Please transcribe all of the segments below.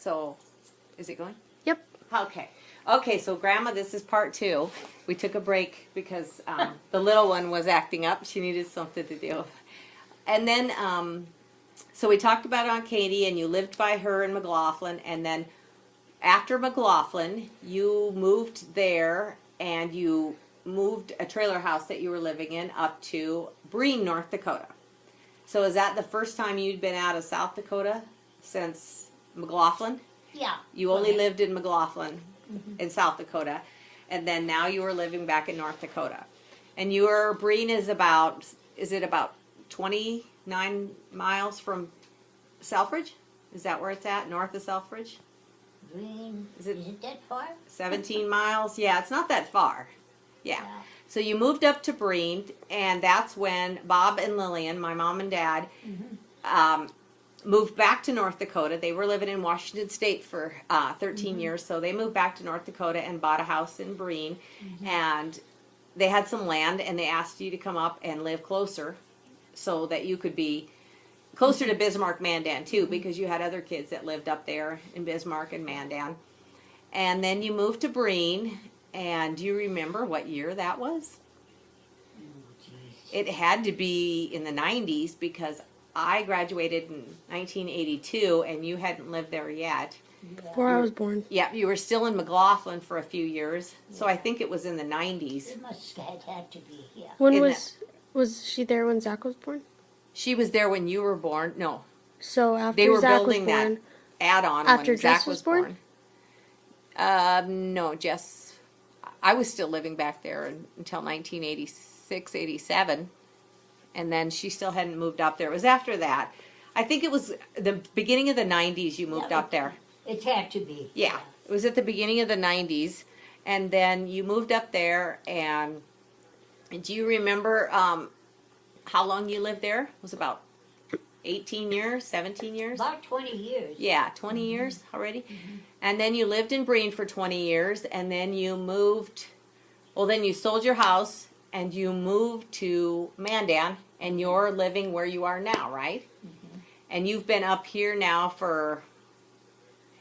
So, is it going? Yep. Okay. Okay, so Grandma, this is part 2. We took a break because the little one was acting up. She needed something to do. And then, so we talked about Aunt Katie, and you lived by her in McLaughlin. And then after McLaughlin, you moved there, and you moved a trailer house that you were living in up to Breen, North Dakota. So is that the first time you'd been out of South Dakota since McLaughlin? Yeah. You only lived in McLaughlin in South Dakota, and then now you were living back in North Dakota. And your Breen is about 29 miles from Selfridge? Is that where it's at, north of Selfridge? Green. Is it that far? 17 miles? Yeah, it's not that far. Yeah. So you moved up to Breen, and that's when Bob and Lillian, my mom and dad, moved back to North Dakota. They were living in Washington State for 13 years, so they moved back to North Dakota and bought a house in Breen. And they had some land, and they asked you to come up and live closer so that you could be closer to Bismarck, Mandan, too, because you had other kids that lived up there in Bismarck and Mandan. And then you moved to Breen, and do you remember what year that was? It had to be in the 90s because I graduated in 1982, and you hadn't lived there yet. Before I was born. Yeah, you were still in McLaughlin for a few years, so I think it was in the 90s. It must have had to be, yeah. When was she there when Zach was born? She was there when you were born. No, So after they were Zach building was born, that add-on after when Zach Jess was was born? No, Jess. I was still living back there until 1986, 87, and then she still hadn't moved up there. It was after that. I think it was the beginning of the 90s you moved up there. It had to be. Yeah, it was at the beginning of the 90s, and then you moved up there, and do you remember how long you lived there? It was about 18 years, 17 years? About 20 years. Yeah, 20 years already. And then you lived in Breen for 20 years, and then you moved, well, then you sold your house, and you moved to Mandan, and you're living where you are now, right? And you've been up here now for,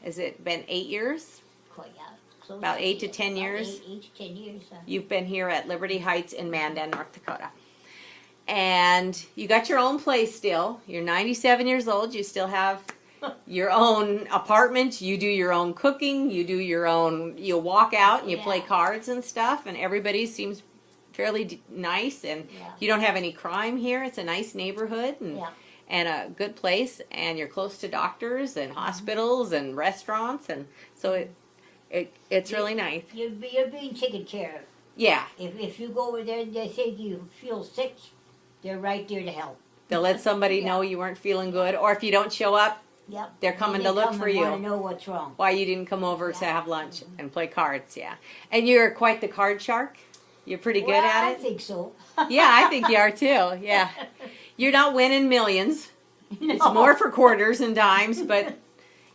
has it been 8 years? Quite, yeah. Close About 8 to 10 about years? 8 to 10 years. You've been here at Liberty Heights in Mandan, North Dakota. And you got your own place still. You're 97 years old. You still have your own apartment. You do your own cooking. You do your own, you walk out and you play cards and stuff. And everybody seems fairly nice. And you don't have any crime here. It's a nice neighborhood and a good place. And you're close to doctors and hospitals and restaurants. And so it's really nice. You're being taken care of. Yeah. If you go over there and they think you feel sick, they're right there to help. They'll let somebody know you weren't feeling good. Or if you don't show up, they're coming to look for you. They want to know what's wrong. Why you didn't come over to have lunch and play cards, And you're quite the card shark. You're pretty good at it. I think so. Yeah, I think you are too. Yeah. You're not winning millions. No. It's more for quarters and dimes, but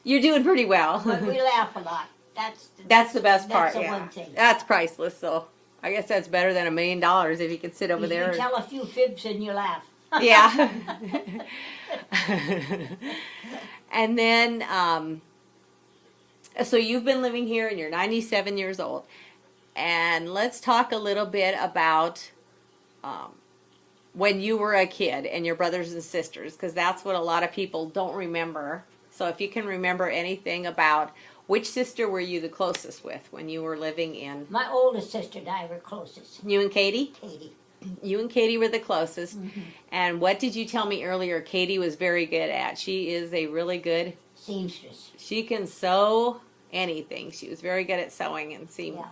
you're doing pretty well. But we laugh a lot. That's the best part. That's the one thing. That's priceless, so I guess that's better than $1 million if you can sit over there. You tell a few fibs and you laugh. Yeah. And then, so you've been living here and you're 97 years old. And let's talk a little bit about when you were a kid and your brothers and sisters, because that's what a lot of people don't remember. So if you can remember anything about which sister were you the closest with when you were living in? My oldest sister and I were closest. You and Katie? Katie. You and Katie were the closest. And what did you tell me earlier Katie was very good at? She is a really good seamstress. She can sew anything. She was very good at sewing and seam. Yeah.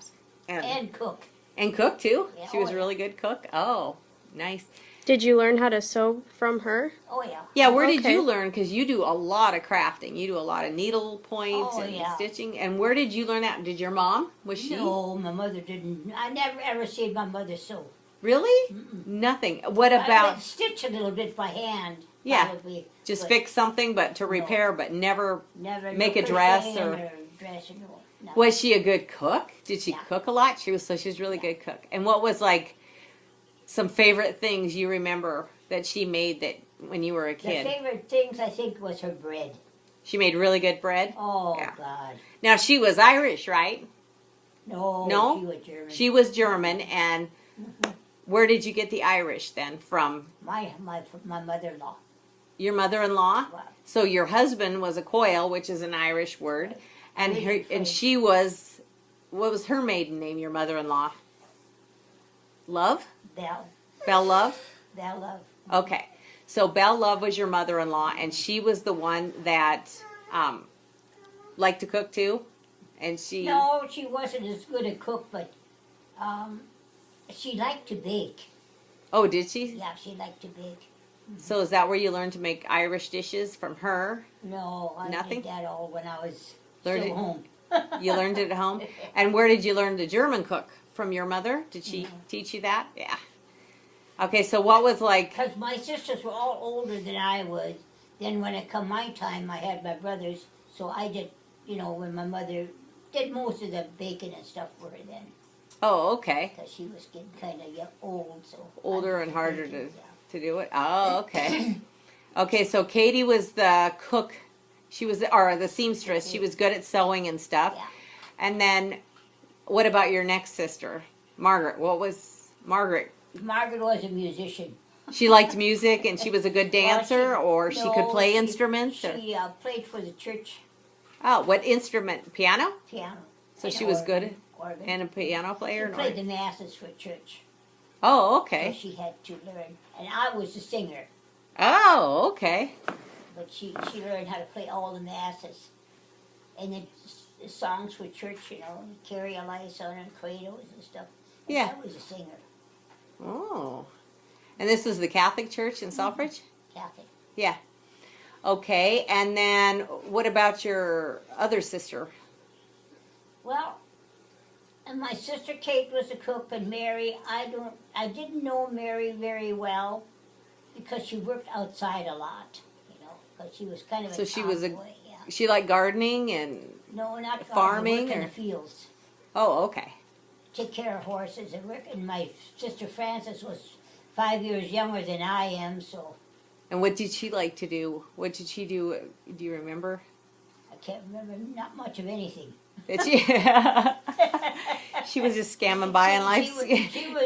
And cook. And cook too? Yeah. She was a really good cook? Oh, nice. Did you learn how to sew from her? Oh, yeah. Yeah, where did you learn? Because you do a lot of crafting. You do a lot of needle points and stitching. And where did you learn that? Did your mom? Was she? No, my mother didn't. I never ever seen my mother sew. Really? Nothing. What about... I stitch a little bit by hand. Yeah. Probably, just fix something but to repair, but never make a dress or... No. Was she a good cook? Did she cook a lot? She was really good cook. And what was like some favorite things you remember that she made that when you were a kid? The favorite things I think was her bread. She made really good bread. Oh, Yeah. God. Now she was Irish, right? No, No? she was German. She was German, and where did you get the Irish then from? My mother-in-law. Your mother-in-law? Wow. So your husband was a Coyle, which is an Irish word, Right. and Irish and French. she was, what was her maiden name? Your mother-in-law? Love? Belle. Belle Love? Belle Love. Okay, so Belle Love was your mother-in-law, and she was the one that liked to cook too, and she. No, she wasn't as good a cook, but she liked to bake. Oh, did she? Yeah, she liked to bake. So is that where you learned to make Irish dishes from her? No, I Nothing? did that all when I was Learned still it- home. You learned it at home, and where did you learn the German cook? From your mother? Did she teach you that? Yeah. Okay, so what was like? Because my sisters were all older than I was. Then when it come my time, I had my brothers. So I did, when my mother did most of the baking and stuff for her then. Oh, okay. Because she was getting kind of old, so. Older I and did harder baking, to do it. Oh, okay. Okay, so Katie was the cook. She was, or the seamstress. She was good at sewing and stuff. Yeah. And then, what about your next sister, Margaret? What was Margaret? Margaret was a musician. She liked music, and she was a good dancer, or she could No, play instruments. Or, She played for the church oh, what instrument? Piano. piano. So and she was organ, good organ. and a piano She player. played the masses for church. Oh, So okay. she had to learn. And I was the singer. Oh, okay. But she learned how to play all the masses. And the songs for church, Carry a Light on and Credos and stuff. And Yeah. I was a singer, Oh. And this is the Catholic Church in Selfridge? Catholic. Yeah. Okay, and then what about your other sister? Well, and my sister Kate was a cook, and Mary, I didn't know Mary very well because she worked outside a lot, because she was kind of a So she was a- tomboy, yeah. She liked gardening and, No, not farming, gardening, work in or- the fields. oh, okay. Take care of horses and work. And my sister Frances was 5 years younger than I am, so And what did she like to do? What did she do? Do you remember? I can't remember not much of anything. Did she? She was just scamming by in life.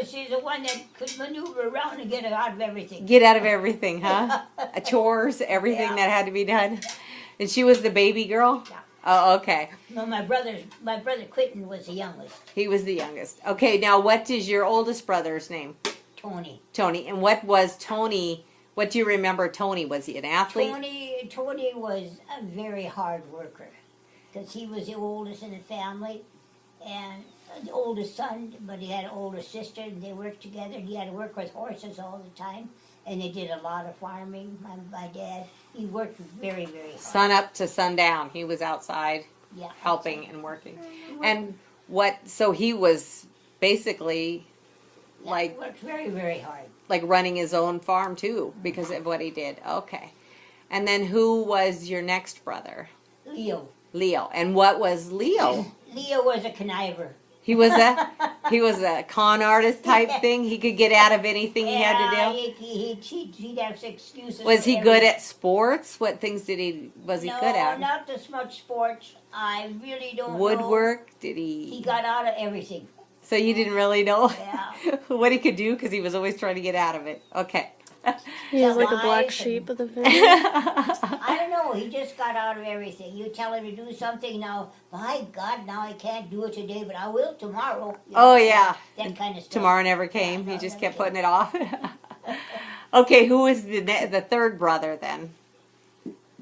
She's the one that could maneuver around and get out of everything. Get out of everything, huh? Chores, everything Yeah. that had to be done. And she was the baby girl? Yeah. Oh, okay. No, my brother Quentin was the youngest, He was the youngest. Okay, now what is your oldest brother's name? Tony. Tony. And what was Tony? What do you remember Tony? Was he an athlete? Tony was a very hard worker because he was the oldest in the family and the oldest son, but he had an older sister and they worked together. And he had to work with horses all the time, and they did a lot of farming. My dad, he worked very, very hard. Sun up to sundown. He was outside Yeah, helping and working. And so he was basically yeah, like worked very, very hard. running his own farm too because of what he did. Okay. And then who was your next brother? Leo. Leo. And what was Leo? Leo was a conniver. He was a con artist type thing. He could get out of anything he had to do. He'd have excuses. Was for he good at sports? What things was he no, good at? not as much sports. I really don't know. Woodwork? Did He got out of everything. So you didn't really know Yeah. what he could do because he was always trying to get out of it. Okay. He was like a black Lies sheep and- of the family. I don't know. He just got out of everything. You tell him to do something now. My God, now I can't do it today, but I will tomorrow. Oh, yeah. That kind of stuff. Tomorrow never came. Yeah, He no, just never kept came. putting it off. Okay, who was the third brother then?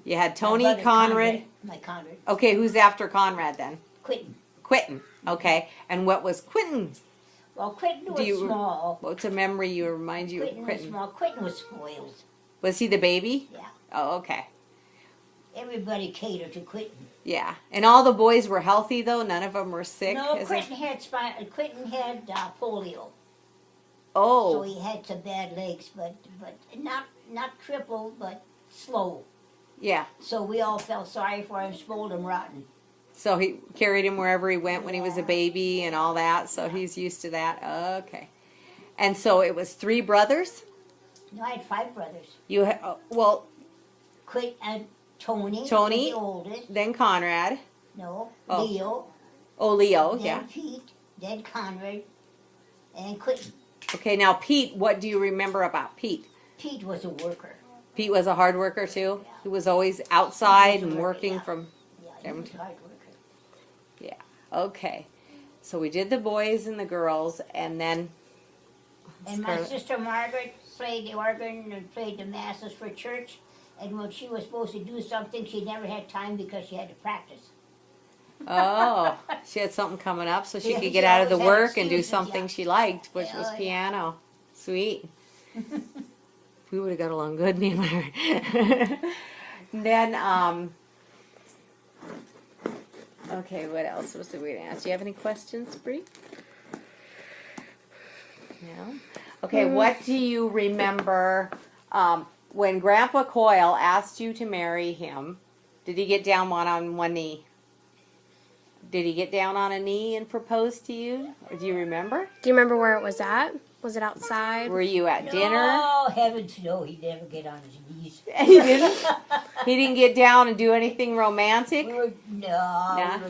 You had My Tony, brother Conrad. My Conrad. Okay, who's after Conrad then? Quentin. Quentin. Okay, and what was Quentin? Well, Quentin was Do you- small. What's a memory you remind you of Quentin was Quentin? small. Quentin was spoiled. Was he the baby? Yeah. Oh, okay. Everybody catered to Quentin. Yeah, and all the boys were healthy though. None of them were sick. No, Is Quentin had polio, so Oh, he had some bad legs, but not crippled, but slow. yeah. So we all felt sorry for him, spoiled him rotten. So he carried him wherever he went when he was a Yeah. baby and all that. So he's used to that. Okay. And so it was 3 brothers. No, I had 5 brothers. You well, Quentin and Tony. Tony. Was the oldest. Then Conrad. No. Oh. Leo. Oh, Leo, Then yeah. Pete. Then Conrad. And Quentin. Okay, now Pete, what do you remember about Pete? Pete was a worker. Pete was a hard worker too. Yeah. He was always outside He was a and worker, working yeah. from. Yeah, he was a hard worker. Okay, so we did the boys and the girls, and then. And my sister Margaret played the organ and played the masses for church. And when she was supposed to do something, she never had time because she had to practice. Oh, she had something coming up, so she Yeah, could she get out of the always had work and do excuses, something yeah. she liked, which Yeah, was yeah. piano. Sweet. We would have got along good, me and my. Then, okay, what else was the we gonna ask? Do you have any questions, Bree? No. Okay, what do you remember when Grandpa Coyle asked you to marry him? Did he get down on one knee? Did he get down on a knee and propose to you? Or do you remember? Do you remember where it was at? Was it outside? Were you at dinner? Oh, heavens no, he'd never get on his knees. He didn't. He didn't get down and do anything romantic. We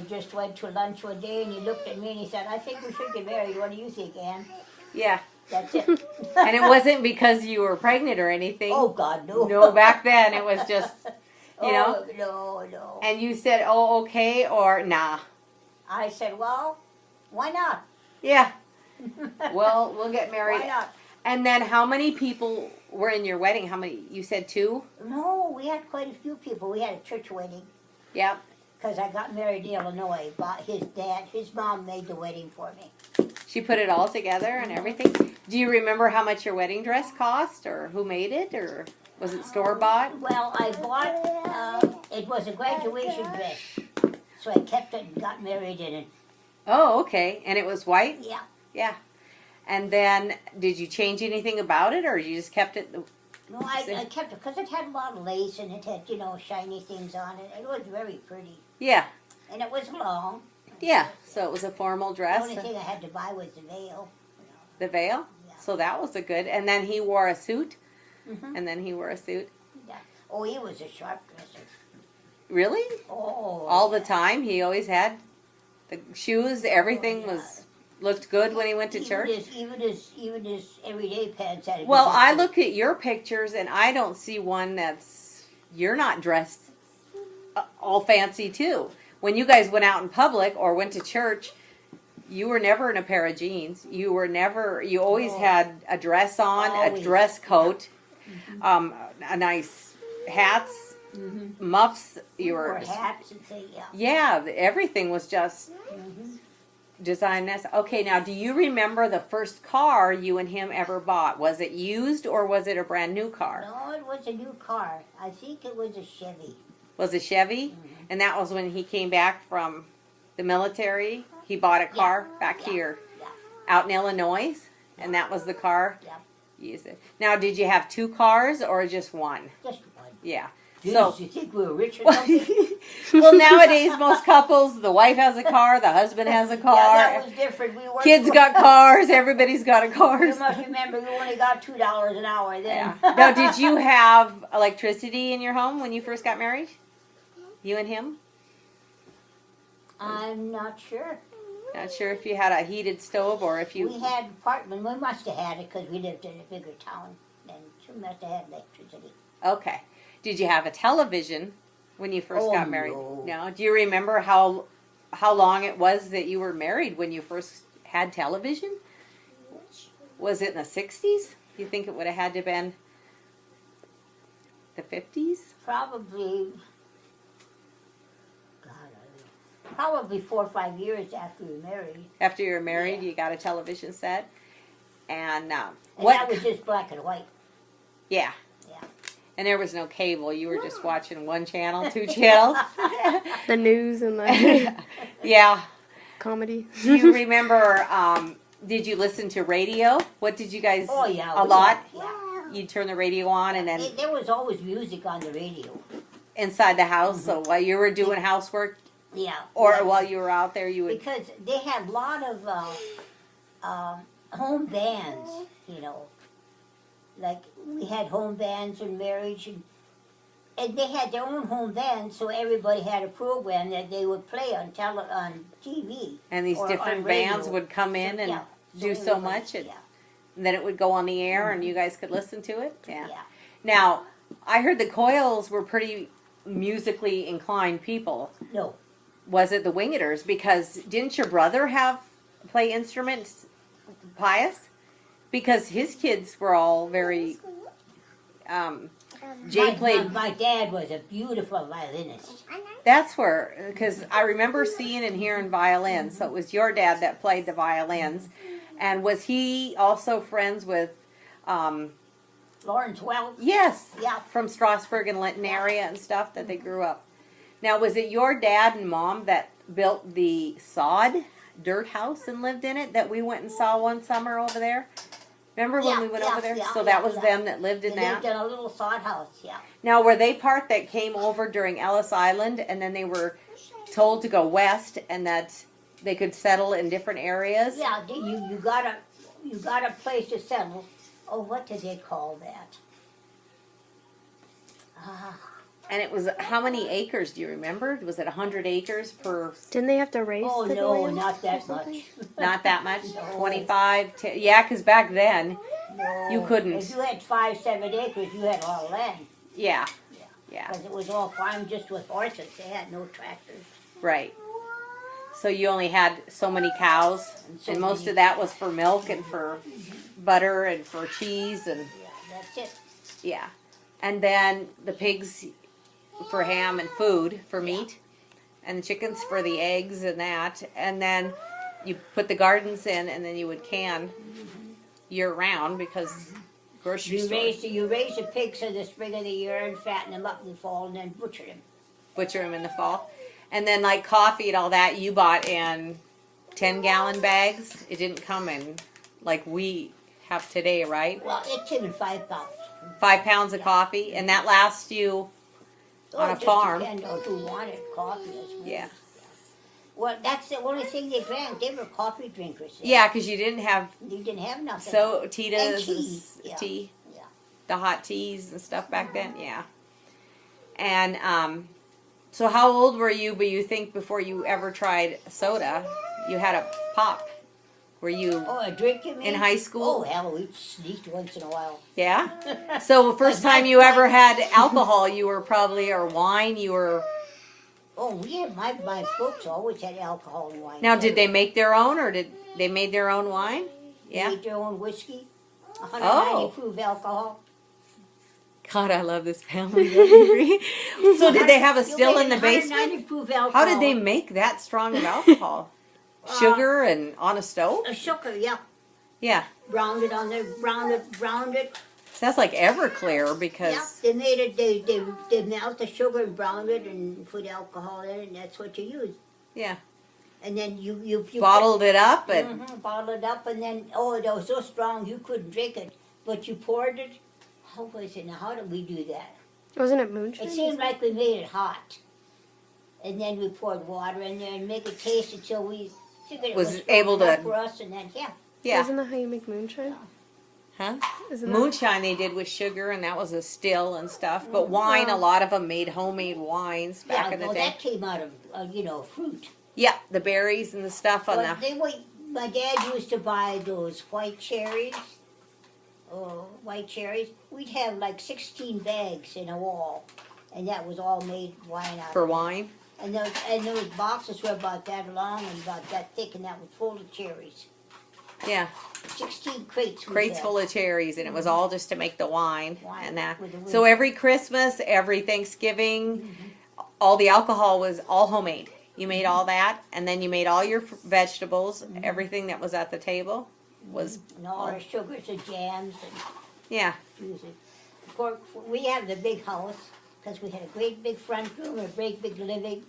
just went to lunch one day and he looked at me and he said, I think we should get married. What do you think, Ann? Yeah. That's it. And it wasn't because you were pregnant or anything. Oh, God, no. No, back then it was just, you know. Oh, no. And you said, oh, okay, or nah. I said, well, why not? Yeah. Well, we'll get married. Why not? And then how many people were in your wedding? How many? You said 2? No, we had quite a few people. We had a church wedding. Yep. Because I got married in Illinois. But his mom made the wedding for me. She put it all together and everything. Do you remember how much your wedding dress cost, or who made it, or was it store bought? Well, I bought, it was a graduation dress. So I kept it and got married in it. Oh, okay. And it was white? Yeah. Yeah. And then, did you change anything about it, or you just kept it? No, I kept it because it had a lot of lace and it had, shiny things on it. It was very pretty. Yeah. And it was long. Yeah. So it was a formal The dress. only thing I had to buy was the veil. The veil? Yeah. So that was a good. And then he wore a suit? Mm-hmm. And then he wore a suit? Oh, he was a sharp dresser. Really? Oh. All the time? He always had the shoes, everything Oh, yeah. looked good when he went to church? Even his everyday pants had. Well, I look at your pictures and I don't see one you're not dressed all fancy too. When you guys went out in public or went to church, you were never in a pair of jeans. You always had a dress on, Always. a dress coat, a nice hats, muffs. You Or were hats and things, yeah. yeah, everything was just Mhm. designed nice. Okay, now do you remember the first car you and him ever bought? Was it used or was it a brand new car? No, it was a new car. I think it was a Chevy. Was it Chevy? And that was when he came back from the military. He bought a car back here Yeah. out in Illinois, and that was the car. Yeah. You used it. Now, did you have 2 cars or just one? Just one. Yeah. Jeez, you think we were rich or something? Well, nowadays most couples, the wife has a car, the husband has a car, Yeah, that was different. We worked kids for- got cars, everybody's got a car. You must remember, you only got $2 an hour then. Yeah. Now, did you have electricity in your home when you first got married? You and him? I'm not sure. Not sure if you had a heated stove or if you... We had apartment. We must have had it because we lived in a bigger town. And we must have had electricity. Okay. Did you have a television when you first Oh, got married? no. Do you remember how long it was that you were married when you first had television? Was it in the 60s? You think it would have had to have been the 50s? Probably, God, I don't know. Probably 4 or 5 years after we were married. After you were married, Yeah. you got a television set. And And what? that was just black and white. Yeah. Yeah. And there was no cable. You were just watching one channel, 2 channels. The news and the Yeah. comedy. Do you remember, did you listen to radio? What did you guys, Oh, yeah. a lot? Yeah. You'd turn the radio on and then There was always music on the radio. inside the house, so while you were doing housework Yeah. or yeah. while you were out there, you would... Because they had a lot of home bands, Like we had home bands in marriage, and And they had their own home band, so everybody had a program that they would play on TV. And these or different on radio. bands would come in and Yeah, do so everybody- much, and yeah, then it would go on the air, and you guys could listen to it. Yeah. yeah. Now, I heard the Coyles were pretty musically inclined people. No, Was it the Wingeters? Because didn't your brother play instruments, Pius? Because his kids were all very. Jay played. My dad was a beautiful violinist. That's where, because I remember seeing and hearing violins. So it was your dad that played the violins, and was he also friends with? Lawrence Wells. Yes. Yeah. From Strasburg and Linton area and stuff that they grew up. Now, was it your dad and mom that built the sod dirt house and lived in it that we went and saw one summer over there? Remember when Yeah, we went yeah, over there? yeah, So that yeah, was yeah. them that lived in They that? lived in a little sod house, yeah. Now, were they part that came over during Ellis Island and then they were told to go west and that they could settle in different areas? Yeah, you got a place to settle. Oh, what did they call that? And it was, how many acres, do you remember? Was it 100 acres per, Didn't they have to race Oh the no, land not or that something? much. not that much? No. 25? Yeah, because back then, No. You couldn't. If you had 5-7 acres, you had a lot of land. yeah. Yeah. Yeah, Because it was all farmed just with horses. They had no tractors. right. So you only had so many cows, so and most many- of that was for milk and for butter and for cheese and Yeah, that's it. yeah. And then the pigs for ham and food for meat, and the chickens for the eggs and that. And then you put the gardens in, and then you would can year round because grocery You store raise the pigs in the spring of the year and fatten them up in the fall and then butcher them. butcher them in the fall. And then like coffee and all that, you bought in 10-gallon bags. It didn't come in like we have today, right? Well, it came in 5 pounds. 5 pounds of coffee, and that lasts you. On a it just farm. depended on who wanted coffee, I suppose. Yeah. Well, that's the only thing they drank. They were coffee drinkers. Yeah, because you didn't have They didn't have nothing. so Tita's And tea, yeah. tea, Yeah. the hot teas and stuff back then. Yeah. And so how old were you? But you think before you ever tried soda, you had a pop. Were you? Oh, a drink you mean? In high school? Oh, hell, we'd sneak once in a while. Yeah. So the first time you ever had alcohol, you were probably or wine. You were. Oh, we had my folks always had alcohol and wine. Now, did they make their own, or did they made their own wine? They Yeah. made their own whiskey, 190 Oh. proof alcohol. God, I love this family. So did they have a still in the basement? 190 proof alcohol. How did they make that strong of alcohol? Sugar and on a stove? A sugar, yeah. Yeah. Browned it on there, browned it. Sounds like Everclear Yeah, because they made it, they melt the sugar and browned it and put alcohol in it, and that's what you use. yeah, And then you bottled it up and bottled it up, and then, oh, it was so strong you couldn't drink it, but you poured it. How was it now? How did we do that? Wasn't it moonshine? It seemed like we made it hot. And then we poured water in there and make it taste until we figured it Was was able strong to- enough for us, and then, yeah. yeah, Isn't that how you make moonshine? huh? Isn't that? Moonshine they did with sugar and that was a still and stuff. But wine, a lot of them made homemade wines back Yeah, in the well, day. that came out of, fruit. Yeah, the berries and the stuff on But the. my dad used to buy those white cherries. We'd have like 16 bags in a wall, and that was all made wine out For of. wine? And those boxes were about that long and about that thick, and that was full of cherries. Yeah, 16 crates. we crates had. full of cherries, and it was all just to make the wine Wine and that. with the So wood. every Christmas, every Thanksgiving, all the alcohol was all homemade. You made all that, and then you made all your vegetables. Everything that was at the table was And all our sugars and jams and yeah. juices. Of course, we have the big house because we had a great big front room, a great big living,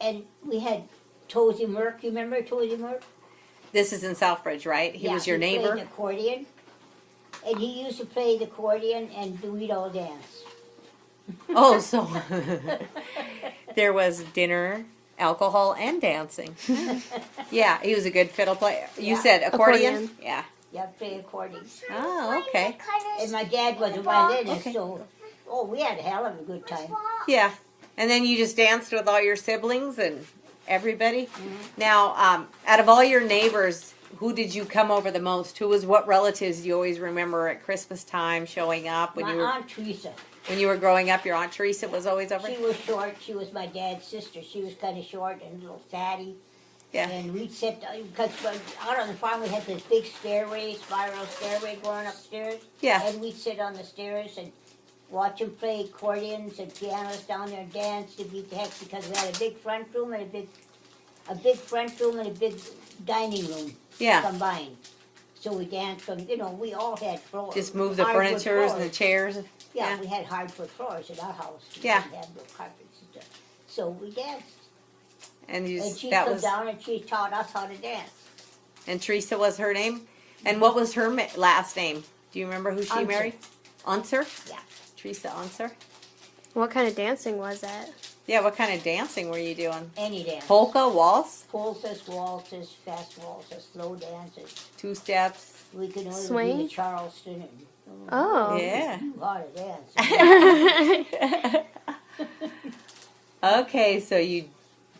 and we had Tozy Merck. You remember Tozy Merck? This is in Southbridge, right? He was your he played neighbor. the accordion, and he used to play the accordion and we'd all dance. Oh, so there was dinner, alcohol, and dancing. Yeah, he was a good fiddle player. You Yeah. said accordion? Accordion. Yeah. Yeah, play accordion. Oh, okay. And my dad was a violinist, Okay. so Oh, we had a hell of a good time. Yeah. And then you just danced with all your siblings and everybody. Mm-hmm. Now, out of all your neighbors, who did you come over the most? Who was what relatives do you always remember at Christmas time showing up when My you were Aunt Teresa. when you were growing up? Your Aunt Teresa was always over. She was short. She was my dad's sister. She was kind of short and a little fatty. Yeah. And we'd sit, because out on the farm we had this big stairway, spiral stairway going upstairs. Yeah. And we'd sit on the stairs and watch them play accordions and pianos down there and dance to beat the heck, because we had a big front room and a big front room and a big dining room Yeah. combined. So we danced from, we all had floors. Just move the hardwood furnitures and the floors. chairs. Yeah, Yeah. we had hardwood floors in our house. We Yeah. didn't have no carpets and stuff. So we danced. And you And she'd that come was down and she taught us how to dance. and Teresa was her name. And what was her last name? Do you remember who she Unser. married? Unser? Yeah. Teresa Unser? What kind of dancing was that? Yeah, what kind of dancing were you doing? Any dance. Polka, waltz, Pulses, waltzes, fast waltzes, slow dances. two steps. We could only do Swing? the Charleston and Oh. Yeah. too hard to dance. Okay, so you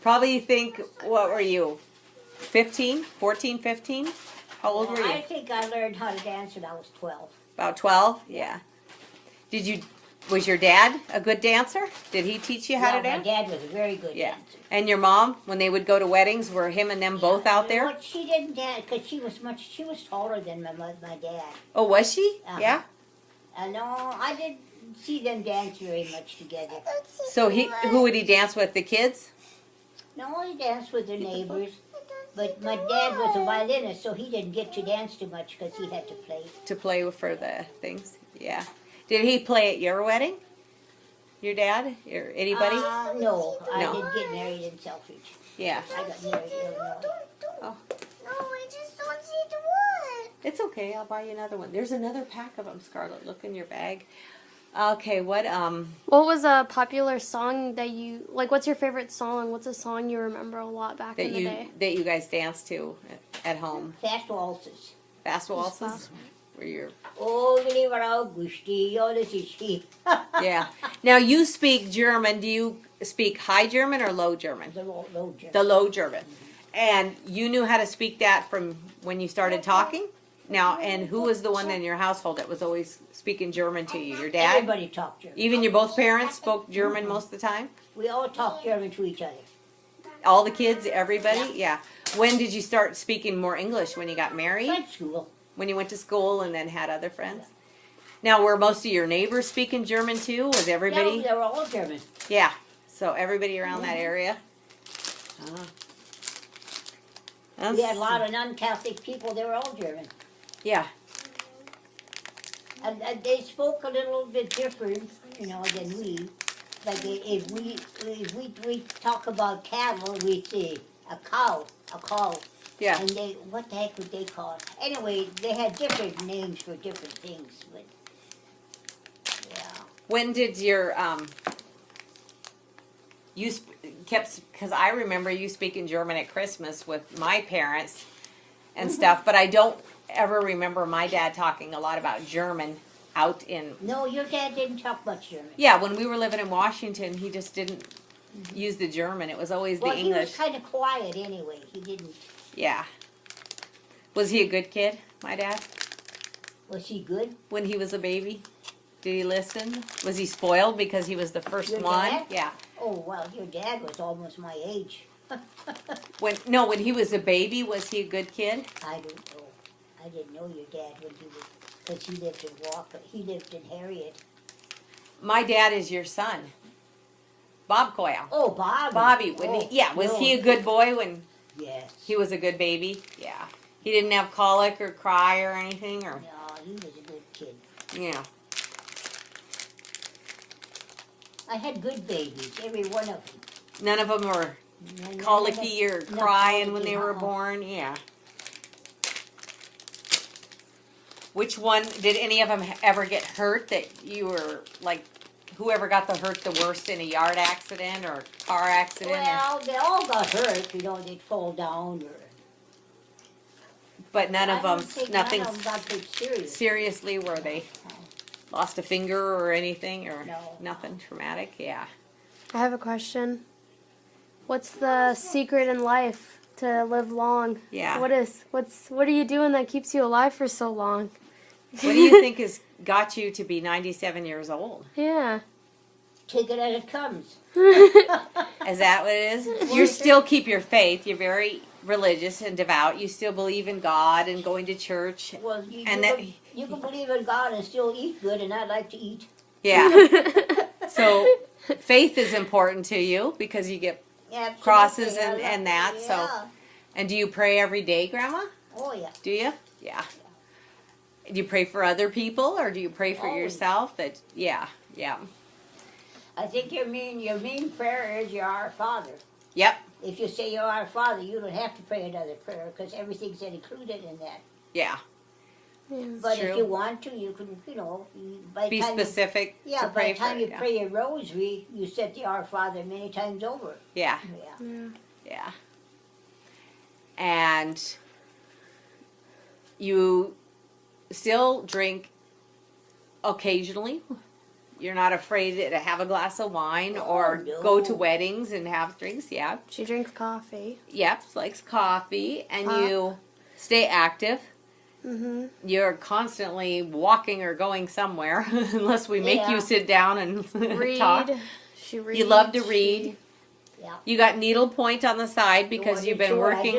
probably think, what were you? 15? 14, 15? How old were you? I think I learned how to dance when I was 12. About 12? Yeah. Was your dad a good dancer? Did he teach you how to My dance? dad was a very good Yeah. dancer. And your mom, when they would go to weddings, were him and them both out there? Well, she didn't dance because she was taller than my dad. Oh, was she? Uh-huh. Yeah. No, I didn't see them dance very much together. So who would he dance with? The kids? No, he danced with the neighbors. But my dad was a violinist, so he didn't get to dance too much because he had to play. To play with for the things? Yeah. Did he play at your wedding? Your dad? Or anybody? No, I No. didn't get married in Selfridge. Yeah. I got married in Illinois. Oh. No, I just don't see the wood. It's okay. I'll buy you another one. There's another pack of them, Scarlett. Look in your bag. Okay, what What was a popular song that you like? What's your favorite song? What's a song you remember a lot back in the day? that you guys dance to at home? Fast waltzes. Fast waltzes? fast Where you're Oh, Oliver Augusti, oh, this is she. Yeah. Now you speak German. Do you speak high German or low German? The low German. The low German. And you knew how to speak that from when you started talking? Now, and who was the one in your household that was always speaking German to you? Your dad? Everybody talked German. Even your both parents spoke German most of the time? We all talked German to each other. All the kids, everybody? Yeah. When did you start speaking more English? When you got married? Went to school. When you went to school and then had other friends? Now, were most of your neighbors speaking German too? Was Yeah, everybody? they were all German. Yeah. So everybody around that area? We had a lot of non-Catholic people. They were all German. Yeah. And they spoke a little bit different, than we. Like if we talk about cattle, we'd say a cow. Yeah. And what the heck would they call it? Anyway, they had different names for different things, but yeah. When did your kept, because I remember you speaking German at Christmas with my parents and stuff, but I don't ever remember my dad talking a lot about German out in. No, your dad didn't talk much German. Yeah, when we were living in Washington, he just didn't use the German. It was always Well, the he was English. kind of quiet anyway. He didn't. Yeah. Was he a good kid, my dad, Was he good? when he was a baby? Did he listen? Was he spoiled because he was the first Your one? dad? Yeah. Oh well, your dad was almost my age. When he was a baby, was he a good kid? I don't know. I didn't know your dad when he was, because he lived in Walker. He lived in Harriet. My dad is your son, Bob Coyle. Oh, Bobby. Bobby, was no. he a good boy when Yes. he was a good baby? Yeah. He didn't have colic or cry or anything, or No, he was a good kid. yeah. I had good babies, every one of them. None of them were None of colicky or them- no crying when colicky, they were uh-uh. born. Yeah. Which one did any of them ever get hurt? That you were like, whoever got the hurt the worst in a yard accident or car accident? Well, they all got hurt. They'd fall down or. But none of I don't them, think nothing None of them got big serious. seriously were they? lost a finger or anything, or No. nothing traumatic? Yeah. I have a question. What's the secret in life to live long? Yeah. What are you doing that keeps you alive for so long? What do you think has got you to be 97 years old? Yeah. Take it as it comes. Is that what it is? You still keep your faith. You're very religious and devout. You still believe in God and going to church. Well, And you can believe in God and still eat good, and I like to eat. Yeah. So faith is important to you because you get Absolutely, crosses I and love- that. Yeah. So, and do you pray every day, Grandma? Oh yeah. Do you? Yeah. Do you pray for other people or do you pray for Always. yourself? That yeah. I think your main prayer is your Our Father. Yep. If you say your Our Father, you don't have to pray another prayer because everything's included in that. Yeah. But true. if you want to, you can, by the Be time specific yeah, to by pray the time for. you Yeah. pray your rosary, you said the Our Father many times over. Yeah. Yeah. Yeah. And you still drink occasionally. You're not afraid to have a glass of wine or no. go to weddings and have drinks. Yeah. She drinks coffee. Yep. Likes coffee. And Pop. you stay active. Mm-hmm. You're constantly walking or going somewhere unless we make Yeah. you sit down and Read. talk. She reads. You love to read. Yeah. You got needlepoint on the side because you've been working.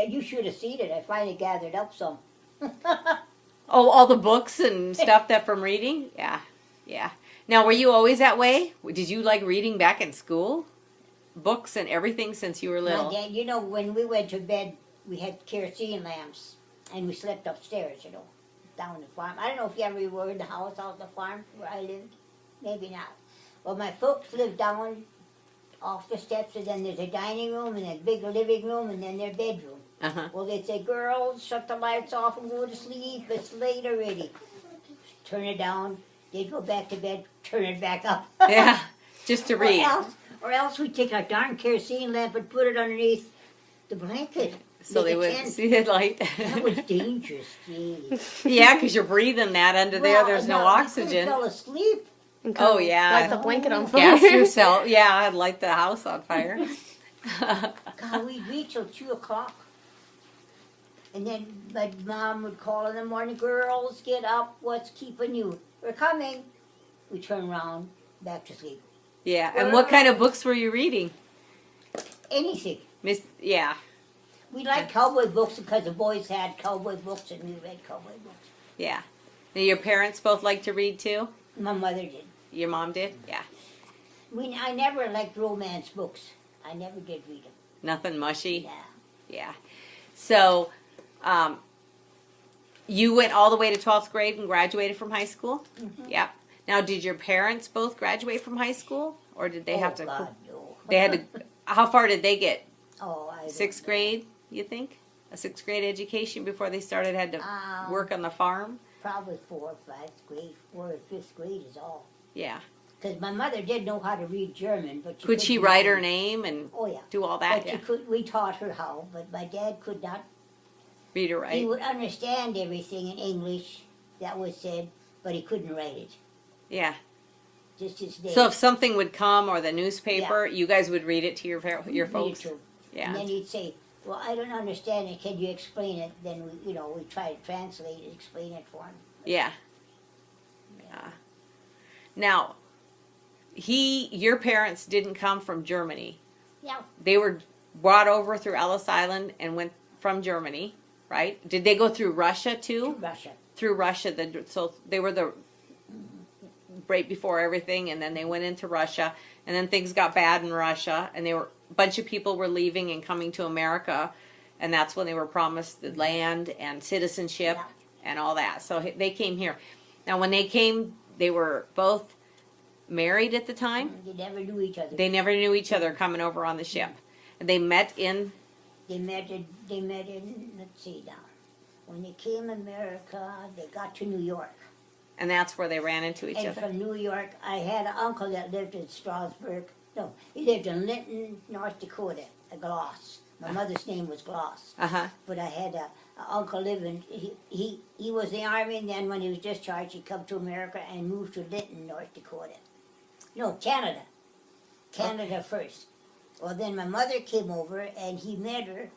You should have seen it. I finally gathered up some. Oh, all the books and stuff that from reading? Yeah. Yeah. Now, were you always that way? Did you like reading back in school? Books and everything since you were My little? dad, when we went to bed, we had kerosene lamps, and we slept upstairs, down the farm. I don't know if you ever were in the house out the farm where I lived. Maybe not. Well, my folks lived down off the steps, and then there's a dining room, and a big living room, and then their bedroom. Uh-huh. Well, they'd say, girls, shut the lights off and go to sleep. It's late already. Turn it down. They'd go back to bed, turn it back up. Yeah. Just to read. Or else we'd take a darn kerosene lamp and put it underneath the blanket. So Make they a wouldn't tent. see the light. That was dangerous, gee. Yeah, because you're breathing that under there. Well, There's no I oxygen. fell asleep. And Oh, yeah. Light the blanket on fire. Gas yourself. Yeah, I'd light the house on fire. God, we'd read till 2 o'clock. And then my mom would call in the morning, girls, get up, what's keeping you? We're coming. We turn around, back to sleep. Yeah. And what kind of books were you reading? Anything. Yeah. We liked cowboy books because the boys had cowboy books and we read cowboy books. Yeah. Now, your parents both like to read too? My mother did. Your mom did? Yeah. I never liked romance books. I never did read them. Nothing mushy? Yeah. Yeah. So, you went all the way to 12th grade and graduated from high school? Mhm. Yep. Now, did your parents both graduate from high school? Or did they have to? God, no. They had to. How far did they get? Oh, I don't Sixth know. grade, you think? A sixth grade education before they had to Um, work on the farm? Probably 4th or 5th grade. 4th or 5th grade is all. Yeah. Because my mother did know how to read German, but Could she couldn't write her read. name and Oh yeah. do all that? But Yeah. we taught her how, but my dad could not. Read or He write? would understand everything in English that was said, but he couldn't write it. Yeah. Just his name. So if something would come or the newspaper, you guys would read it to your Read folks? it to him. Yeah. And then he'd say, well, I don't understand it. Can you explain it? Then we try to translate it, explain it for him. Yeah. Now, your parents didn't come from Germany. Yeah. They were brought over through Ellis Island and went from Germany, right? Did they go through Russia To too? Russia. Through Russia, so they were right before everything, and then they went into Russia, and then things got bad in Russia, and a bunch of people were leaving and coming to America, and that's when they were promised the land and citizenship and all that. So they came here. Now, when they came, they were both married at the time. They never knew each other. They never knew each other coming over on the ship. And they met in. They met in, let's see now. When they came to America, they got to New York. And that's where they ran into each And other. from New York, I had an uncle that lived in Strasburg. No, he lived in Linton, North Dakota, a Gloss. My mother's name was Gloss. Uh-huh. But I had a uncle living. He was in the army, and then when he was discharged, he come to America and moved to Linton, North Dakota. No, Canada. Canada first. Well, then my mother came over, and he met her,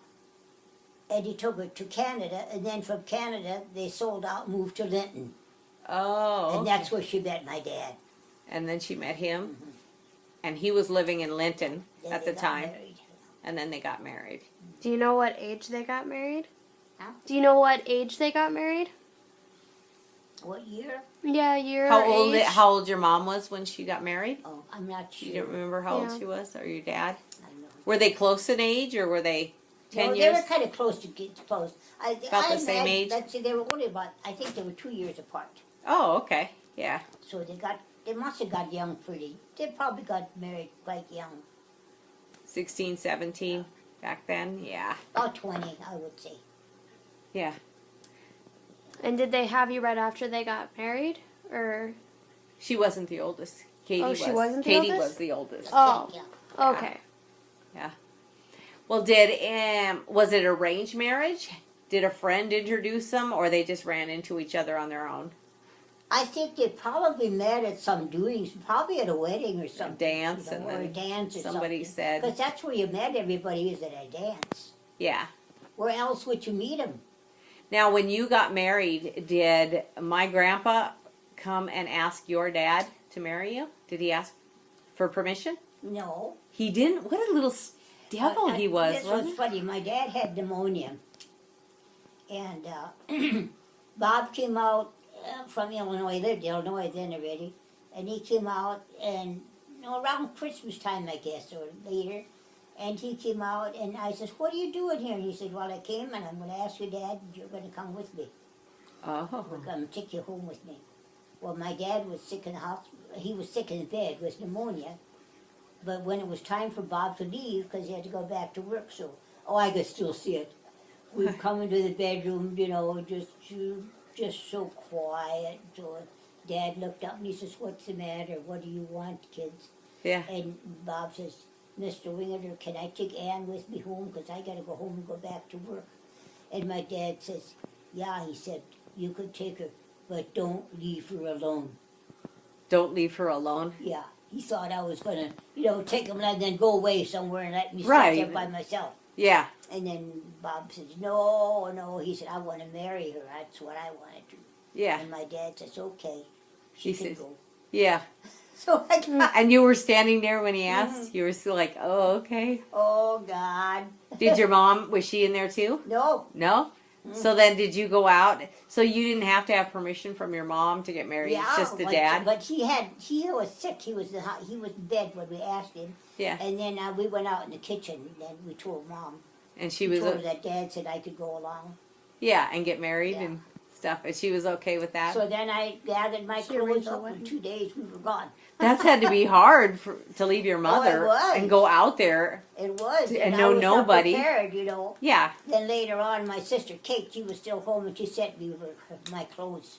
and he took her to Canada, and then from Canada they sold out, and moved to Linton, Oh. and that's where she met my dad. And then she met him, and he was living in Linton Then at they the got time, married. and then they got married. Do you know what age they got married? Huh? Do you know what age they got married? What year? Yeah, year How or old? age. How old your mom was when she got married? Oh, I'm not sure. You don't remember how old Yeah. she was, or your dad? I know. Were they close in age, or were they 10 No, years? they were kind of close to get close. About the same age? Let's see, they were only about. I think they were 2 years apart. Oh, okay. Yeah. So they must have got young pretty. They probably got married quite young. 16, 17 back then. Yeah. About 20, I would say. Yeah. And did they have you right after they got married, or? She wasn't the oldest. Katie Oh, was. she wasn't the Katie oldest? was the oldest. Oh. Yeah. Okay. Well, was it arranged marriage? Did a friend introduce them, or they just ran into each other on their own? I think they probably met at some doings, probably at a wedding or something. dance, you know, and or a then dance or somebody something. said- Because that's where you met everybody, is at a dance. Yeah. Where else would you meet them? Now, when you got married, did my grandpa come and ask your dad to marry you? Did he ask for permission? No. He didn't. What a little devil he was, This wasn't was he? funny. My dad had pneumonia. And Bob came out from Illinois. He lived in Illinois then already. And he came out and around Christmas time, I guess, or later. And he came out and I said, "What are you doing here?" And he said, "Well, I came and I'm going to ask your dad, and you're going to come with me. Oh. We're going to take you home with me." Well, my dad was sick in the hospital. He was sick in bed with pneumonia. But when it was time for Bob to leave, because he had to go back to work, so, I could still see it. We'd come into the bedroom, just so quiet. So Dad looked up and he says, "What's the matter? What do you want, kids?" Yeah. And Bob says, "Mr. Wingeter, can I take Ann with me home? Because I got to go home and go back to work." And my dad says, "Yeah," he said, "you could take her, but don't leave her alone." Don't leave her alone. Yeah, he thought I was going to, take him and then go away somewhere and let me sit Right. there by myself. Yeah. And then Bob says, no, he said, "I want to marry her. That's what I want to do." Yeah. And my dad says, "Okay, she He can says- go." Yeah. So I got, And you were standing there when he asked? You were still like, oh, okay. oh, God. Did your mom, was she in there too? No. No? So then did you go out? So you didn't have to have permission from your mom to get married? Yeah, It's just the but, dad? But he was sick. He was in bed when we asked him. Yeah. And then we went out in the kitchen and we told Mom. And she We was, told her that Dad said I could go along. yeah, and get married Yeah. and stuff. And she was okay with that? So then I gathered my She clothes arranged the up. In wedding. 2 days we were gone. That's had to be hard to leave your mother was. and go out there. It was. And I know was not nobody. prepared, Yeah. Then later on, my sister Kate, she was still home, and she sent me my clothes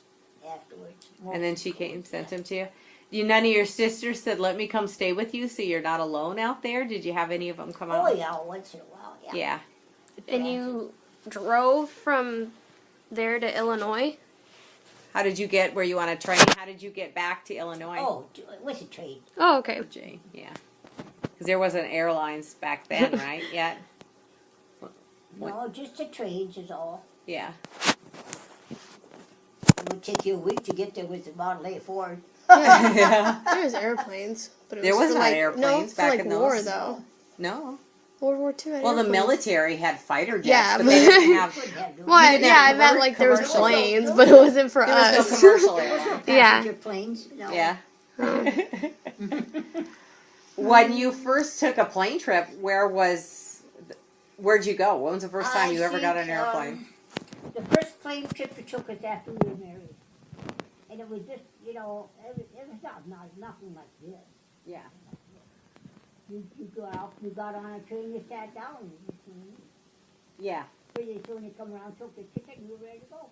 afterwards. And then she came, sent them to you. None of your sisters said, "Let me come stay with you so you're not alone out there"? Did you have any of them come out? Oh yeah, once in a while, yeah. Yeah. And you drove from there to Illinois? How did you get where you on a train? How did you get back to Illinois? Oh, it was a train. Oh, okay. Jane, yeah. Because there wasn't airlines back then, right? Yet? No, just the trains is all. Yeah. It would take you a week to get there with the Model A Ford. Yeah. There was airplanes, but it There was was for not like, airplanes for back like in war those. though. No. World War II. Had Well, the airplanes. military had fighter jets, Yeah, but they didn't have. Couldn't have no- Well, didn't yeah, have I meant like there was commercial- planes, but it wasn't for There was no us. commercial There was no airline. Yeah. passenger planes. No. Yeah. Um, When you first took a plane trip, where'd you go? When was the first time you ever got on an airplane? The first plane trip we took was after we were married. And it was just, it was nothing like this. Yeah. You got on a train, you sat down. Yeah. Pretty soon you come around, took the ticket, and you were ready to go.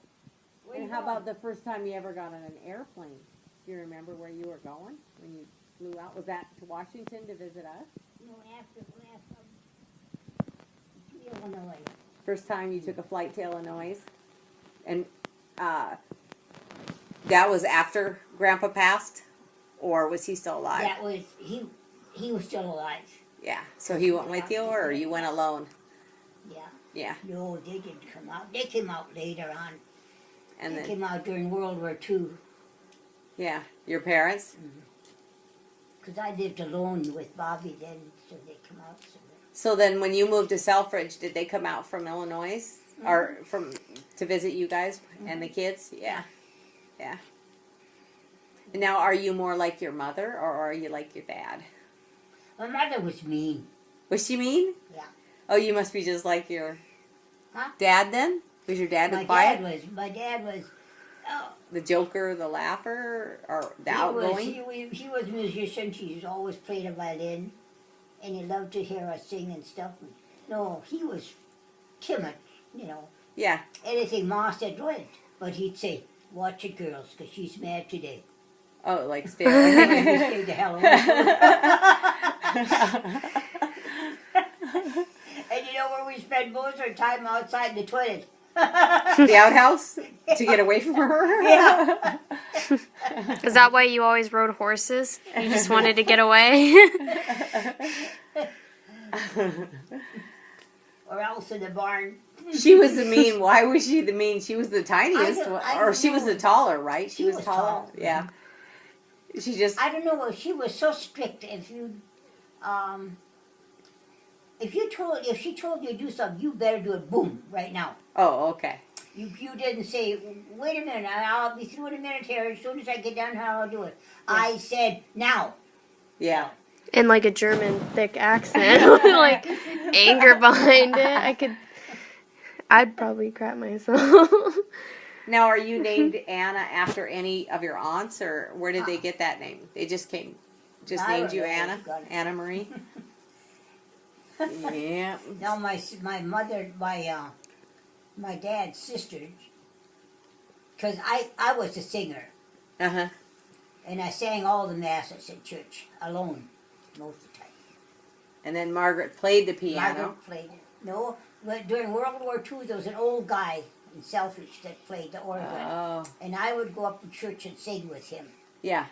Where And you how going? about the first time you ever got on an airplane? Do you remember where you were going when you flew out? Was that to Washington to visit us? After Illinois. First time you took a flight to Illinois, and that was after Grandpa passed, or was he still alive? That was, he was still alive. Yeah. So he went with you, or you went alone? Yeah. Yeah. No, they didn't come out. They came out later on. And They then, came out during World War II. yeah, your parents. Because I lived alone with Bobby then, so they come out. So then, when you moved to Selfridge, did they come out from Illinois, or from to visit you guys and the kids? Yeah. Yeah. And now, are you more like your mother, or are you like your dad? My mother was mean. Was she mean? Yeah. Oh, you must be just like your Huh? dad then? Was your dad the quiet? My dad was, oh, The joker, the laugher, or the outgoing? he was a musician. He always played a violin. And he loved to hear us sing and stuff. No, he was timid, you know. Yeah. Anything Ma said went. But he'd say, watch it, girls, because she's mad today. Oh, like And stay. he stayed the hell away. And you know where we spend most of our time? Outside the toilet. The outhouse to get away from her. Yeah. Is that why you always rode horses? You just wanted to get away? Or else in the barn. She was the mean. Why was she the mean? She was the tiniest, I or don't she was know. the taller, right? She was taller. tall. Yeah. She just. I don't know. She was so strict. If she told you to do something, you better do it. Boom, right now. Oh, okay. You didn't say, wait a minute, I'll be through in a minute here. As soon as I get down here, I'll do it. Yeah. I said now. Yeah. In like a German thick accent with like anger behind it. I'd probably crap myself. Now, are you named Anna after any of your aunts, or where did they get that name? They just named I you don't know. Anna, Got it. Anna Marie. Yeah. Now my mother, my dad's sister, because I was a singer, Uh-huh. and I sang all the masses in church alone most of the time. And then Margaret played the piano. Margaret played it. No, but during World War II, there was an old guy in Selfridge that played the organ. Oh. And I would go up to church and sing with him. Yeah.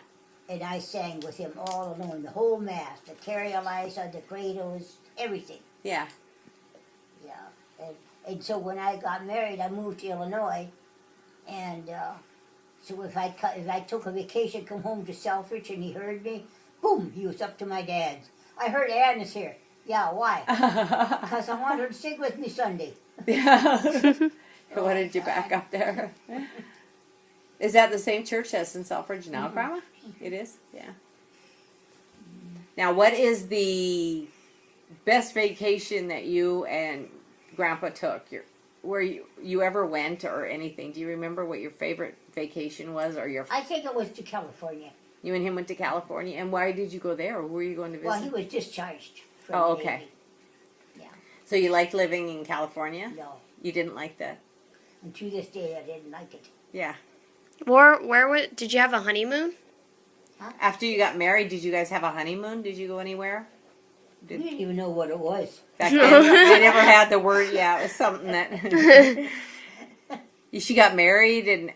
And I sang with him all alone, the whole mass, the Carrie Eliza, the Credos, everything. Yeah. Yeah. And so when I got married, I moved to Illinois. And so if I took a vacation, come home to Selfridge, and he heard me, boom, he was up to my dad's. I heard Anna's here. Yeah, why? Because I wanted her to sing with me Sunday. Yeah. Why did you back up there? Is that the same church that's in Selfridge now, Grandma? It is? Yeah. Now, what is the best vacation that you and Grandpa took? Where you ever went or anything? Do you remember what your favorite vacation was, or your? I think it was to California. You and him went to California, and why did you go there? Or were you going to visit? Well, he was discharged from Oh, the okay. Navy. Yeah. So you liked living in California? No. You didn't like that? And to this day, I didn't like it. Yeah. Did you have a honeymoon? After you got married, did you guys have a honeymoon? Did you go anywhere? We didn't even know what it was. Back then, they never had the word. Yeah, it was something that. She got married, and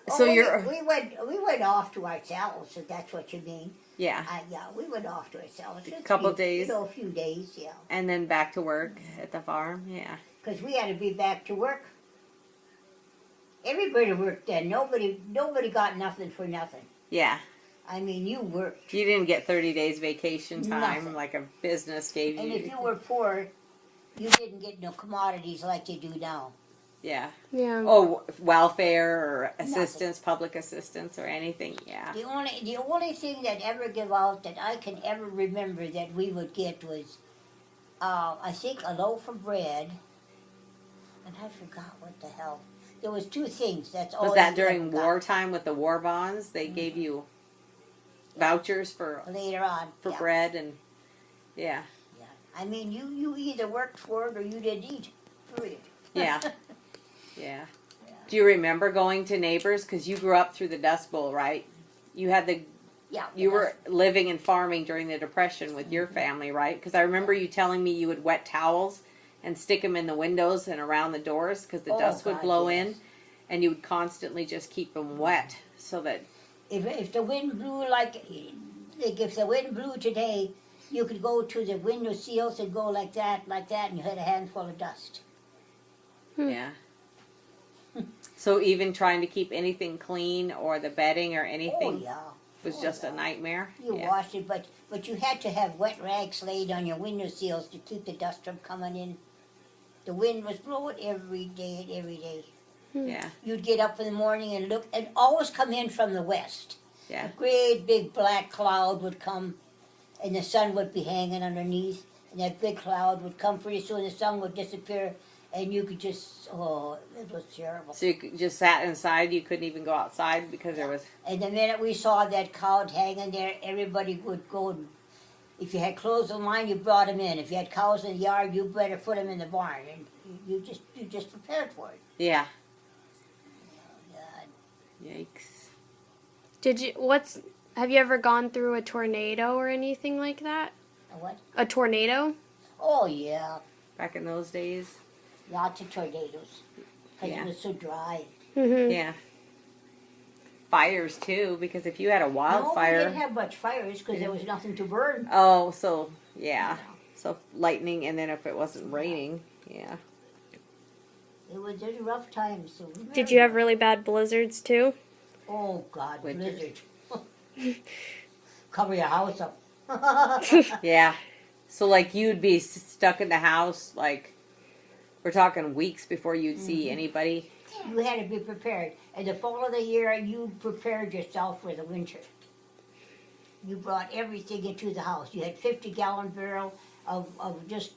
so we went off to ourselves, if that's what you mean. Yeah. Yeah, we went off to ourselves. A couple days. You know, a few days, yeah. And then back to work at the farm. Yeah. Because we had to be back to work. Everybody worked then. Nobody got nothing for nothing. Yeah. I mean, you worked. You didn't get 30 days vacation time Nothing. like a business gave And you. if you were poor, you didn't get no commodities like you do now. Yeah. Yeah. Oh, welfare or assistance, public assistance or anything. Yeah. The only thing that ever gave out that I can ever remember that we would get was, I think a loaf of bread, and I forgot what the hell. There was two things. That's all. Was that you ever during got. wartime with the war bonds? They gave you vouchers for Later on. Yeah. bread and yeah. Yeah. I mean, you either worked for it or you didn't eat. Period. Yeah. Yeah. Do you remember going to neighbors? Because you grew up through the Dust Bowl, right? You had the Yeah. You were living and farming during the Depression with your family, right? Because I remember you telling me you would wet towels and stick them in the windows and around the doors because the Oh, dust would God, blow yes. in, and you would constantly just keep them wet so that. If the wind blew like if the wind blew today, you could go to the window seals and go like that, and you had a handful of dust. Yeah. So even trying to keep anything clean or the bedding or Oh anything yeah. was just a nightmare. You Yeah. washed it, but you had to have wet rags laid on your window seals to keep the dust from coming in. The wind was blowing every day. Yeah. You'd get up in the morning and look, and always come in from the west. Yeah. A great big black cloud would come, and the sun would be hanging underneath, and that big cloud would come pretty soon. The sun would disappear, and you could just, oh, it was terrible. So just sat inside. You couldn't even go outside because there was. And the minute we saw that cloud hanging there, everybody would go. And if you had clothes on line, you brought them in. If you had cows in the yard, you better put them in the barn, and you just prepared for it. Yeah. God. Yikes. Have you ever gone through a tornado or anything like that? A what? A tornado? Oh yeah, Back in those days. lots of tornadoes, because Yeah. it was so dry. Mm-hmm. Yeah. Fires too, because if you had a No, we wildfire. didn't have much fires because there was nothing to burn. Oh, so yeah. So lightning, and then if it wasn't raining, yeah. There's rough times. So Did you have really bad blizzards too? Oh God, Winter. blizzard. Cover your house up. Yeah. So like you'd be stuck in the house, like we're talking weeks before you'd see anybody. You had to be prepared. In the fall of the year, you prepared yourself for the winter. You brought everything into the house. You had 50-gallon barrel of just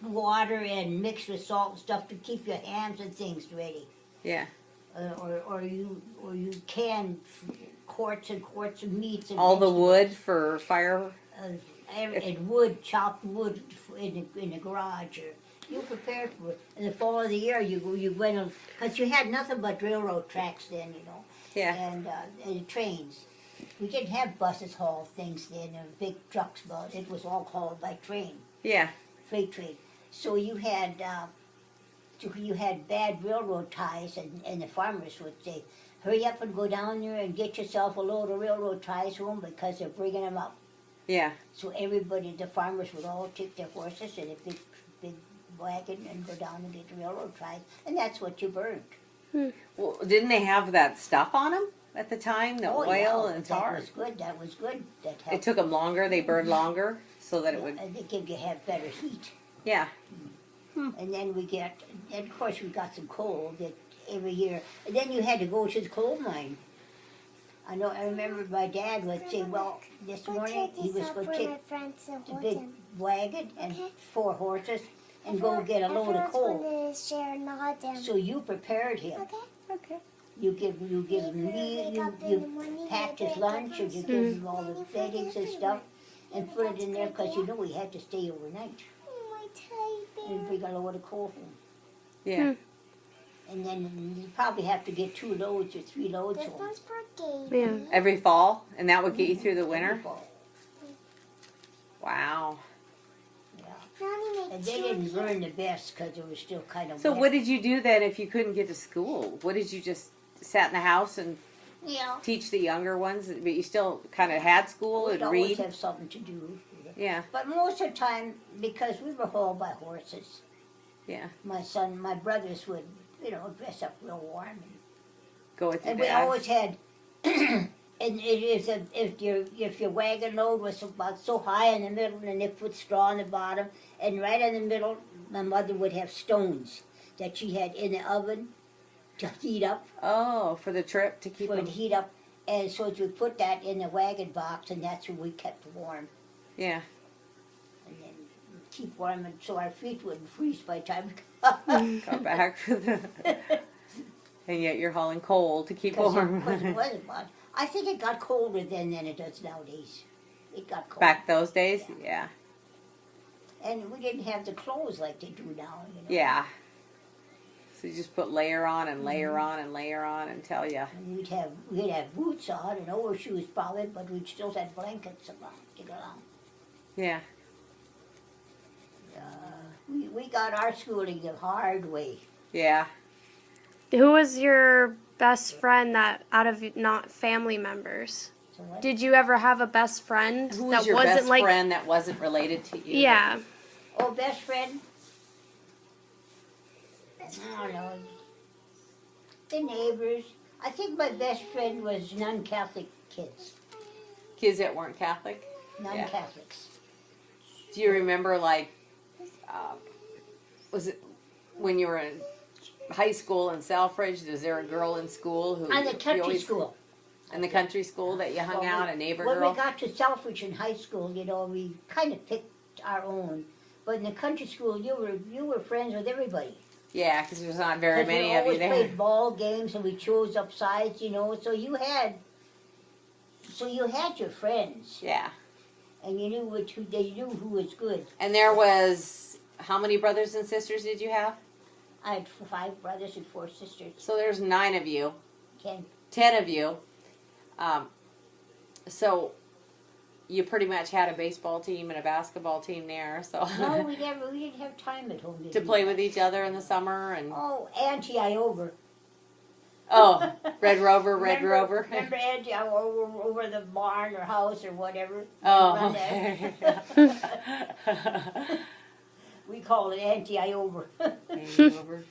water and mixed with salt and stuff to keep your hams and things ready. Yeah. Or you canned quarts and quarts of meats and All the vegetables. wood for fire. And wood, chopped wood in the garage. Or you prepared for it. In the fall of the year, you went on, because you had nothing but railroad tracks then, you know, Yeah. and trains. We didn't have buses haul things then, or big trucks, but it was all hauled by train, Yeah. freight train. So you had bad railroad ties, and the farmers would say, hurry up and go down there and get yourself a load of railroad ties home because they're bringing them up. Yeah. So everybody, the farmers would all take their horses in a big wagon and go down and get the railroad ties, and that's what you burned. Well, didn't they have that stuff on them at the time? The oil and tar. That was good. That It helped. took them longer. They burned longer so that it would. And they could have better heat. Yeah. And then and of course we got some coal that every year. And then you had to go to the coal mine. I remember my dad would say, well, this morning he was going to take a big wagon and 4 horses and go get a load of coal. So you prepared him. Okay. You give him meat, you packed his lunch, and you give him all the beddings and stuff, and put it in there because you know he had to stay overnight. And bring a load of coal home. Yeah. And then you probably have to get 2 loads or 3 loads home. Yeah. Every fall, and that would get you through the winter. Wow. Yeah. And they didn't burn the best because it was still kind of So wet. what did you do then if you couldn't get to school? What did you just sat in the house and Yeah. teach the younger ones? But you still kind of had school We'd and always read. have something to do. Yeah. But most of the time, because we were hauled by horses, Yeah. my brothers would, dress up real warm. Go with your And we dad. always had, and if your wagon load was about so high in the middle and they put straw on the bottom, and right in the middle, my mother would have stones that she had in the oven to heat up, Oh, for the trip to keep for it them. to heat up. And so we put that in the wagon box, and that's where we kept warm. Yeah. And then keep warm, and so our feet wouldn't freeze by the time Go back for the. And yet you're hauling coal to keep Because warm. it wasn't much. I think it got colder then than it does nowadays. It got cold. Back those days? Yeah. And we didn't have the clothes like they do now, Yeah. So you just put layer on and layer on and layer on until you. And we'd have boots on and overshoes probably, but we'd still have blankets around to go on. Yeah. We got our schooling the hard way. Yeah. Who was your best friend that out of not family members? So what? Did you ever have a best friend Who that was your wasn't best like friend that wasn't related to you? Yeah. Oh, best friend? I don't know. The neighbors. I think my best friend was non-Catholic kids. Kids that weren't Catholic? Non-Catholics. Do you remember, like, was it when you were in high school in Selfridge? Was there a girl in school who? And the you country always- school. In the country school that you hung out, a neighbor When girl? we got to Selfridge in high school, you know, we kind of picked our own. But in the country school, you were friends with everybody. Yeah, because there's not very 'Cause many we of you always there. played ball games and we chose up sides, you know. So you had your friends, Yeah. and you knew they knew who was good. And there was, how many brothers and sisters did you have? I had 5 brothers and 4 sisters. So there's 9 of you. 10. 10 of you. So you pretty much had a baseball team and a basketball team there, so No, we didn't have time at home to play with each other in the summer and Oh, Auntie Iover. oh, Red Rover, Red Rover. Remember Auntie over the barn or house or whatever? Oh, Run okay. there. We call it Auntie Iover. Red Rover.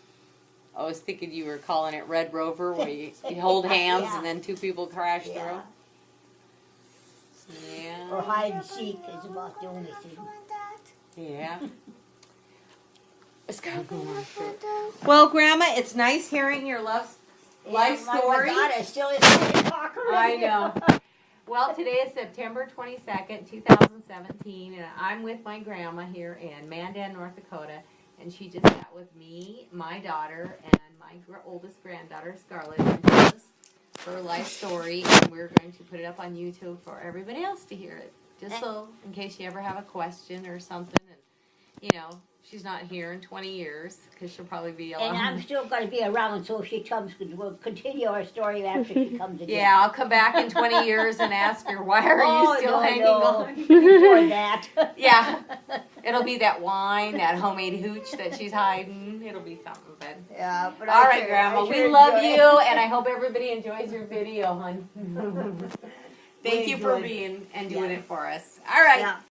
I was thinking you were calling it Red Rover, where you hold hands Yeah. and then 2 people crash Yeah. through. Or Yeah. hide and seek is about the only thing. Yeah. It's gonna go on short. Well, Grandma, it's nice hearing your life story. Oh my God, I still isn't talking. I know. Well, today is September 22nd, 2017, and I'm with my grandma here in Mandan, North Dakota, and she just sat with me, my daughter, and my oldest granddaughter, Scarlett, and told us her life story, and we're going to put it up on YouTube for everybody else to hear it, just so in case you ever have a question or something, and you know, she's not here in 20 years, because she'll probably be alone. And I'm still going to be around, so if she comes, we'll continue our story after she comes again. Yeah, I'll come back in 20 years and ask her, why are you still hanging on? Before that. Yeah. It'll be that wine, that homemade hooch that she's hiding. It'll be something, but. Yeah, but All I right, sure- Grandma, I we sure love enjoy you, it. and I hope everybody enjoys your video, hon. Thank We you for enjoyed it. being and doing Yeah. it for us. All right. Yeah.